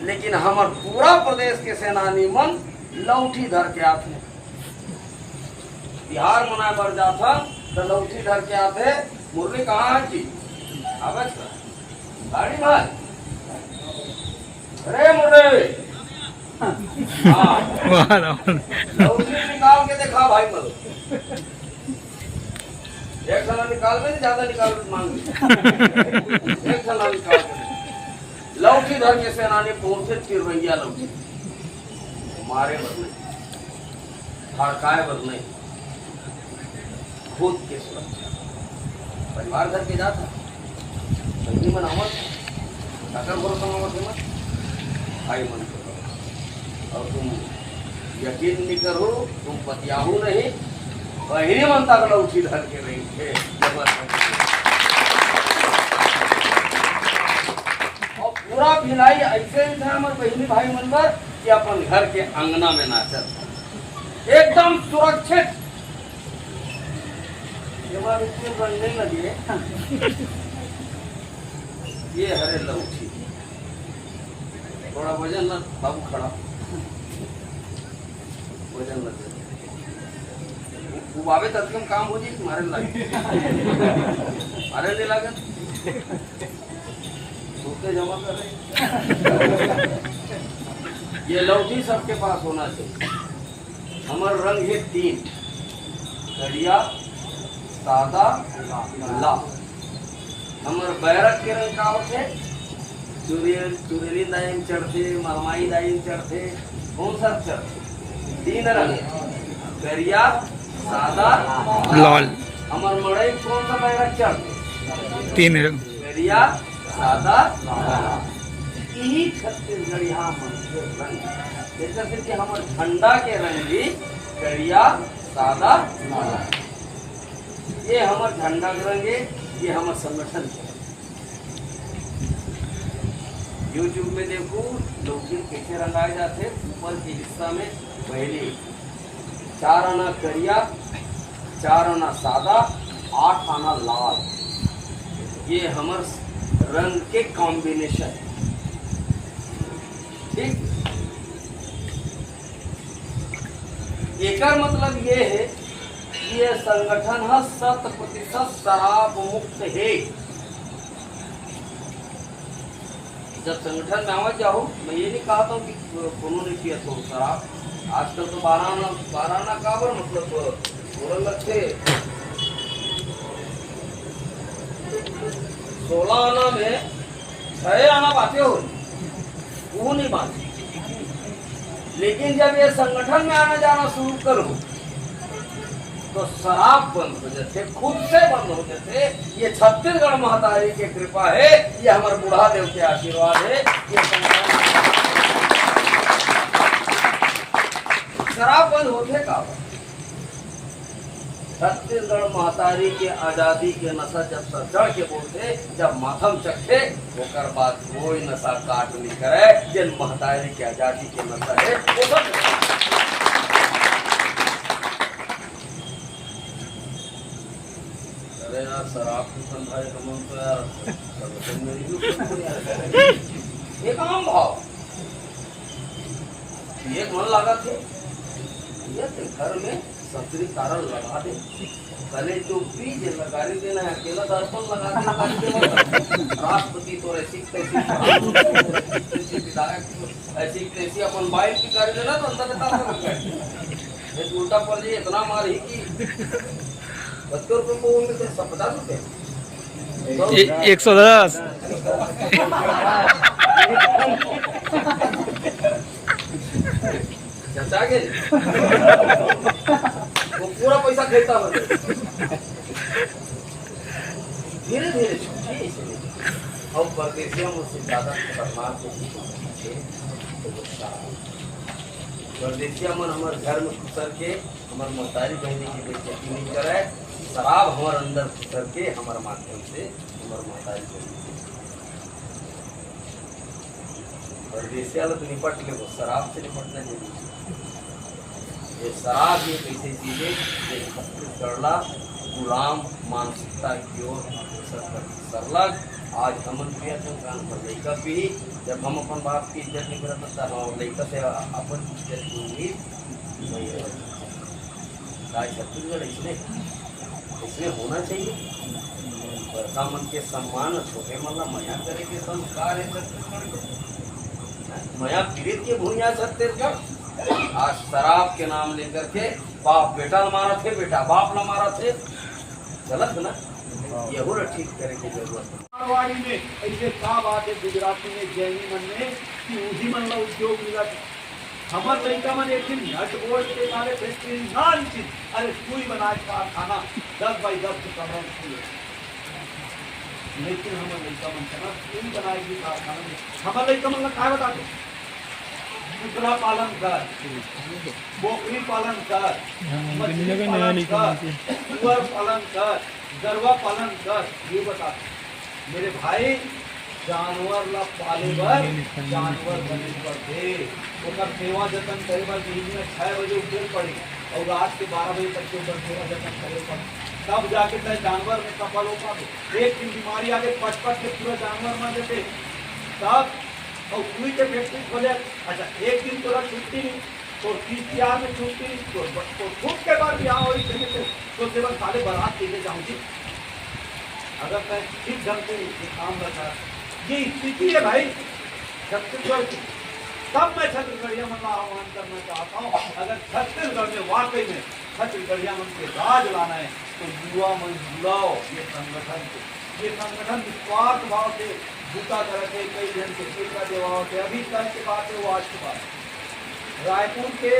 लेकिन हमार पूरा प्रदेश के सेनानी मन लौठी धर के आते। बिहार मनाए बर जाता तो लौठी धर के आते। मुरली कहाँ है जी? आवाज का गाड़ी भाई, अरे मुरली लौठी निकाल के देखा भाई। मरो एक साल निकाल में ज्यादा निकाल मांग एक साल निकाल के लौठी धर के सेनानी पहुंचे चिरवैया लौठी मारे बर नहीं, हड़काए बर नहीं, खुद के सुरक्षा परिवार धर के जाता। बहनी मन आवत डॉक्टर भरोसा आवत मत भाई मन करो। और तुम यकीन नहीं करो, तुम पतियाहू नहीं, बहनी मन तक लौठी धर के नहीं थे। और पूरा भिलाई ऐसे ही था हमारे बहनी भाई मन पर कि अपन घर के अंगना में नाचत एकदम सुरक्षित। नहीं लगे ये हरे लौठी थोड़ा वजन न बाबू खड़ा वजन लगे उबावे तक कम काम हो जी तुम्हारे लगे अरे नहीं लागत सोते जमा कर रहे। ये लौठी सबके पास होना चाहिए। हमारा रंग है 3, करिया, सादा, लाल। हमारे बैरक के रंग का होते चुरेली दाई में चढ़ते, महमाई दाई में चढ़ते, कौन सा चढ़ते? 3 रंग, करिया, सादा, लाल। हमारे मड़ई कौन सा बैरक चढ़ते? 3 रंग, करिया, सादा, लाल। यही छत्तीसगढ़ यहाँ रंग जैसे कि हमारे झंडा के रंग भी करिया, सादा, लाल। ये हमारा झंडा के रंग है, ये हमारा संगठन है। यूट्यूब में देखो लोग कैसे रंगाए जाते। ऊपर के हिस्सा में पहले 4 आना करिया, 4 आना सादा, 8 आना लाल। ये हमारे रंग के कॉम्बिनेशन है। ठीक, एक मतलब ये है ये संगठन 100% शराब मुक्त है। जब संगठन में आवाज जाओ, मैं ये नहीं कहता हूँ कि कोनो नहीं पिया तो शराब। आजकल तो 12 आना काबर मतलब बोल लगते 16 आना में 6 आना बातें हो वो नहीं बात। लेकिन जब ये संगठन में आना जाना शुरू करो तो शराब बंद हो जाते, खुद से बंद हो जाते। ये छत्तीसगढ़ महतारी की कृपा है, ये हमारे बूढ़ा देव के आशीर्वाद है। ये शराब बंद होते का छत्तीसगढ़ महतारी के आजादी के नशा जब सर चढ़ के बोलते, जब माथम चखे होकर बाद कोई नशा काट नहीं करे। जिन महतारी के आजादी के नशा है वो सब यार शराब की संभाई कमन तो यार एक आम भाव एक मन लगा थे ये घर में संतरी कारण लगा दे गले जो बीज लगा देना है। अकेला दर्पण लगा दे राष्ट्रपति तो ऐसी विधायक ऐसी तैसी अपन बाइक की गाड़ी देना तो अंदर उल्टा पड़ जाए इतना मार ही की 70 रुपये को उनमें तो 50 रुपये 110 चचा के वो पूरा पैसा खेलता हो। धीरे धीरे छूटे और परदेशियों मुझसे ज्यादा खतरनाक परदेशिया मन हमारे घर में घुसर के हमारे महतारी बहनी की बेइज्जती नहीं करे। शराब हमारे अंदर घुसर के हमारे माध्यम से हमारे महतारी बहनी परदेशिया तो निपट ले, वो शराब से निपटना जरूरी। ये शराब ये कैसे चीजें छत्तीसगढ़ गुलाम मानसिकता की ओर सरलग आज हमन प्रिय संक्रांत पर लड़का भी जब हम अपन बाप की इज्जत नहीं करत तब और लड़का से अपन इज्जत की उम्मीद नहीं है। आज छत्तीसगढ़ इसमें होना चाहिए। बड़का मन के सम्मान छोटे मन ला मया करे के संस्कार है छत्तीसगढ़ के। मया पीड़ित के भूया छत्तीसगढ़ आज शराब के नाम लेकर के बाप बेटा मारा थे, बेटा बाप न मारा थे, गलत ना। ये हो ठीक करे की जरूरत है। मारवाड़ी में ऐसे का बात है, गुजराती में जैनी मन में कि उसी मन ला उद्योग मिला। हमर लड़का मन एक दिन नट बोल्ट के मारे फैक्ट्री ना चीज, अरे सुई बनाए कारखाना 10 बाई 10 के कमरा खुले, लेकिन हमर लड़का मन का सुई बनाएगी कारखाना में। हमर लड़का मन का बताते कुतरा पालन कर, बोकरी पालन कर, मछली पालन कर, सुअर पालन कर, गरवा पालन कर, ये बता। मेरे भाई जानवर ला पाले बर जानवर बने पड़ते, ओकर सेवा जतन करे बर दिन में 6 बजे उठे पड़ी और रात के 12 बजे तक के ऊपर सेवा जतन करे पड़े, तब जाके तय जानवर में सफल हो पाते। एक दिन बीमारी आगे पट के पूरा जानवर मर जाते, तब और सुई के फैक्ट्री खोले। अच्छा एक दिन तोरा छुट्टी नहीं तो 30 में छुट्टी नहीं तो छूट के बाद भी आओ तो केवल साले बारात लेके जाऊंगी। अगर मैं ठीक ढंग से काम रखा, ये स्थिति है भाई छत्तीसगढ़ की। तब मैं छत्तीसगढ़िया मन का आह्वान करना चाहता हूँ, अगर छत्तीसगढ़ में वाकई में छत्तीसगढ़िया मन के राज लाना है तो युवा मन जुड़ाओ ये संगठन से। ये संगठन निस्वार्थ भाव से बूता करके कई जन के टीका देवाओ से। अभी कल के बात है वो आज की बात, रायपुर के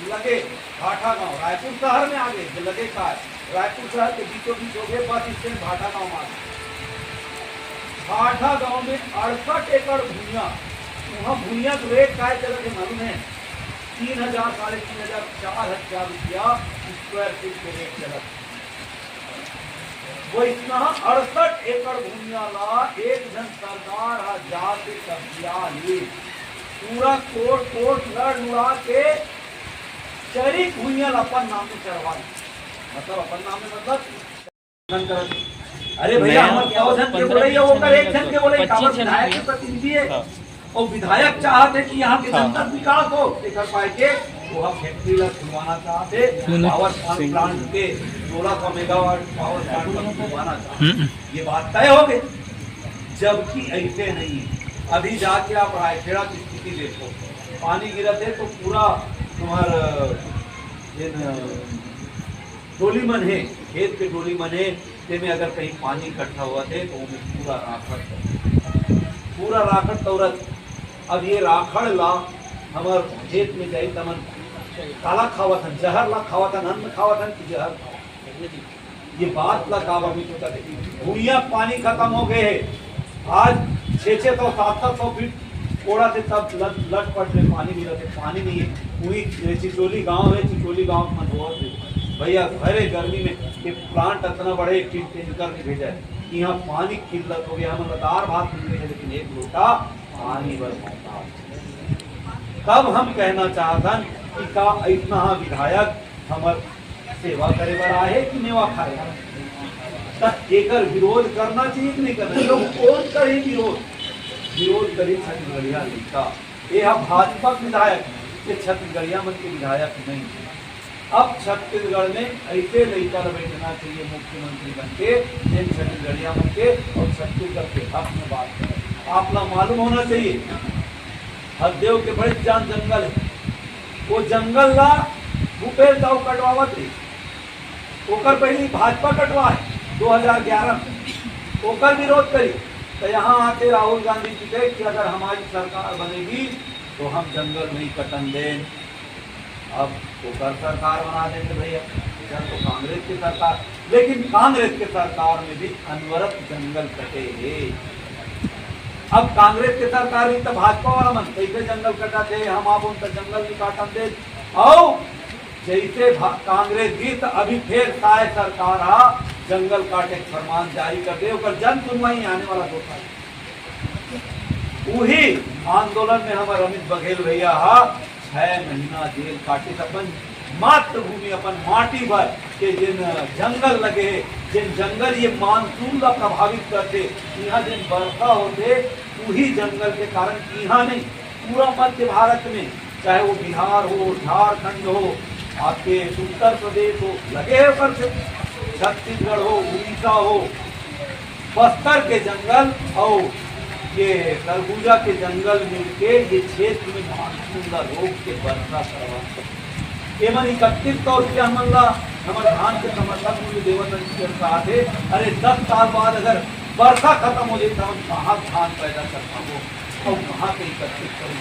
लगे भाटा गांव, रायपुर शहर में आगे जो लगे का है, रायपुर शहर के बीचों बीच हो गए बस स्टैंड भाटा गांव में। भाटा गांव में 68 एकड़ भूमिया, वहाँ भूमिया का रेट का चलते मालूम है 3000 3,500 4,000 रुपया स्क्वायर फीट के रेट चलत। वो इतना 68 एकड़ भूमिया ला एक जन सरकार जाके कब्जा ले, पूरा कोर्ट लड़ लुड़ा के चरी भूमिया अपन नाम में चढ़वा, मतलब अपन नाम में मतलब। अरे भैया हम क्या जन के बोले वो कर एक जन के बोले काबर विधायक के प्रतिनिधि है और विधायक चाहते कि यहाँ के जनता विकास हो कर पाए के वो हम फैक्ट्री ला खुलवाना चाहते, पावर प्लांट के 1600 मेगावाट पावर प्लांट खुलवाना चाहते। ये बात तय हो गई, जबकि ऐसे नहीं। अभी जाके आप रायखेड़ा की स्थिति देखो, पानी गिरते तो पूरा तुम्हार डोली मन है, खेत के डोली मन है, में अगर कहीं पानी इकट्ठा हुआ थे तो उसमें पूरा राखड़ तौरत। अब ये राखड़ ला हमार खेत में जाई तमन काला खावतन, जहर ला खावतन, अन्न खावतन की जहर। ये बात ला काबा में सोचा थे भूमिया पानी खत्म हो गए है। आज 600 700 फीट कोड़ा से तब लट पट में पानी मिला थे, पानी नहीं है। वही चिचोली गांव है, चिचोली गांव में भैया भरे गर्मी में ये प्लांट इतना बड़े टैंकर ने भेजा है कि यहाँ पानी किल्लत हो गया। हम लगातार भात मिल रही है लेकिन एक लोटा पानी बस। तब हम कहना चाहतन कि का इतना विधायक हमार सेवा करे बर आए कि मेवा खाए, एक विरोध करना चाहिए कि नहीं करना। लोग विरोध करे, विरोध करे छत्तीसगढ़िया लिखा ये भाजपा विधायक, ये छत्तीसगढ़िया मन के विधायक नहीं। अब छत्तीसगढ़ में ऐसे लड़का बैठना चाहिए मुख्यमंत्री बन के छत्तीसगढ़िया बन के और छत्तीसगढ़ के हक में बात करें। आप लोग मालूम होना चाहिए हरदेव के बड़े जान जंगल है, वो जंगल ला भूपेश दाऊ कटवावत रही, ओकर पहली भाजपा कटवाए 2011 में, ओकर विरोध करी तो यहाँ आते राहुल गांधी जी कहे कि अगर हमारी सरकार बनेगी तो हम जंगल नहीं कटन दें। अब वो कर सरकार बना देंगे भैया, तो कांग्रेस की सरकार, लेकिन कांग्रेस के सरकार में भी अनवरत जंगल कटे हैं। अब कांग्रेस के सरकार भी तो भाजपा वाला मन कैसे जंगल कटाते, हम आप उनका जंगल नहीं काटन दे। और जैसे कांग्रेस भी तो अभी फिर साय सरकार जंगल काटे फरमान जारी कर दे, जन सुनवाई आने वाला 2 साल। वही आंदोलन में हमारे अमित बघेल भैया 6 महीना जेल काटे, अपन मातृभूमि अपन माटी भर के जिन जंगल लगे, जिन जंगल ये मानसून का प्रभावित करते, यहाँ जिन बरखा होते वही जंगल के कारण यहाँ नहीं पूरा मध्य भारत में, चाहे वो बिहार हो, झारखंड हो, आपके उत्तर प्रदेश हो, लगे ऊपर से छत्तीसगढ़ हो, उड़ीसा हो, बस्तर के जंगल और ये तरबूजा के जंगल मिलके ये क्षेत्र में मानसून का रोग के वर्षा करवा एवं 31 तौर पर हमला हमारे धान के समर्थन मूल्य देवतन कहा थे, अरे 10 साल बाद अगर वर्षा खत्म हो जाए तो हम कहाँ धान पैदा करता हो और कहाँ के 31 तौर